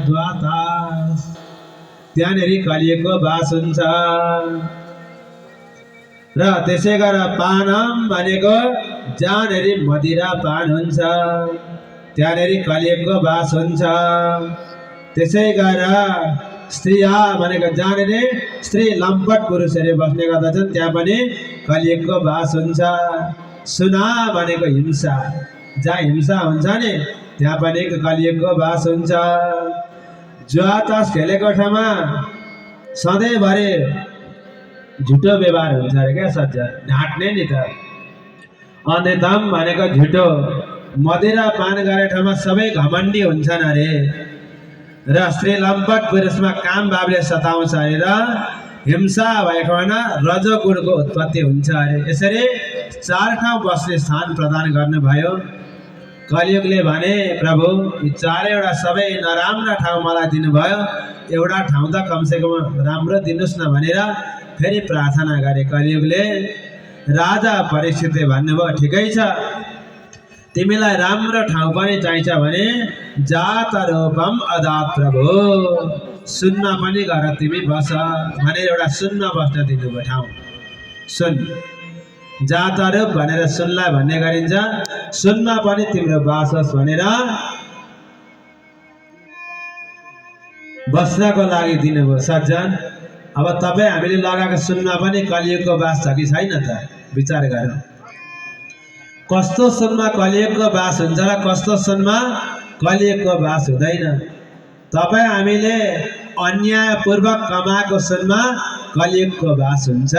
द्वातास त्यहाँनेरि कलियुगको बास हुन्छ। र त्यसै गरेर पानम भनेको जहाँनेरि मदिरा पान हुन्छ त्यहाँनेरि कलियुगको बास हुन्छ। त्यसै गरेर स्त्रिया भनेको जहाँनेरि स्त्री लम्पट पुरुषहरू बस्ने गर्दछन् त्यहाँ पनि कलियुगको बास हुन्छ। सुना भनेको हिंसा, जहाँ हिंसा हुन्छ नि त्यहाँ पनि कलियुगको बास हुन्छ। जुवा तास खेलेको ठाउँमा सधैँभरि झुटो व्यवहार हुन्छ अरे क्या सज्जन, ढाँट्ने नि त। अनिदम भनेको झुटो, मदिरा पान गरे ठाउँमा सबै घमण्डी हुन्छन् अरे। र स्त्री लम्पट पुरुषमा काम भावले सताउँछ अरे र हिंसा भएकोमा रजोगुणको उत्पत्ति हुन्छ अरे। यसरी 4 ठाउँ बस्ने स्थान प्रदान गर्नुभयो। कलियुगले भने प्रभु यी 4वटा सबै नराम्रा ठाउँ मलाई दिनुभयो, एउटा ठाउँ त कमसेकम राम्रो दिनुहोस् न भनेर फेरि प्रार्थना गरे। कलियुगले राजा परीक्षितले भन्नुभयो ठिकै छ, तिमीलाई राम्रो ठाउँ पनि चाहिन्छ भने जात रूपम अदात प्रभु, सुनमा पनि गर तिमी बस भनेर एउटा सुनमा बस्न दिनुभयो ठाउँ। सुन जात रूप भनेर सुनलाई भन्ने गरिन्छ, सुनमा पनि तिम्रो बास होस् भनेर बस्नको लागि दिनुभयो। सज्जन अब तपाईँ हामीले लगाएको सुनमा पनि कलियुगको बास छ कि छैन त विचार गरौँ। कस्तो सुनमा कलियुगको बास हुन्छ र कस्तो सुनमा कलियुगको बास हुँदैन। तपाईँ हामीले अन्यायपूर्वक कमाएको सुनमा कलियुगको बास हुन्छ,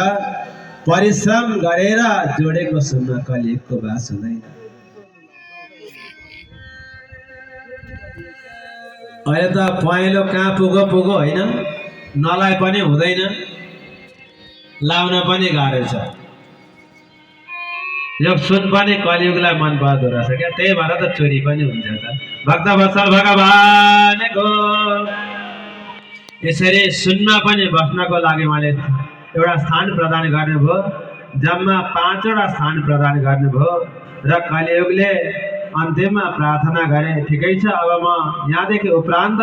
परिश्रम गरेर जोडेको सुनमा कलियुगको बास हुँदैन। अहिले त पहेँलो कहाँ पुगो पुगो होइन, नलाइ पनि हुँदैन, लाउन पनि गाह्रो छ। यो सुन पनि कलियुगलाई मन पर्दो रहेछ क्या, त्यही भएर त चोरी पनि हुन्छ त। भक्त वत्सल भगवानको यसरी सुनमा पनि बस्नको लागि उहाँले एउटा स्थान प्रदान गर्नुभयो। जम्मा 5वटा स्थान प्रदान गर्नुभयो। र कलियुगले अन्त्यमा प्रार्थना गरे ठिकै छ, अब म यहाँदेखि उपरान्त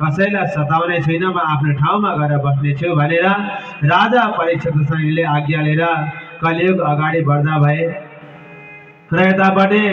कसैलाई सताउने छैन, म आफ्नो ठाउँमा गएर बस्नेछु भनेर राजा परीक्षितले आज्ञा लिएर कलियुग अगाडि बढ्दा भए। र यतापट्टि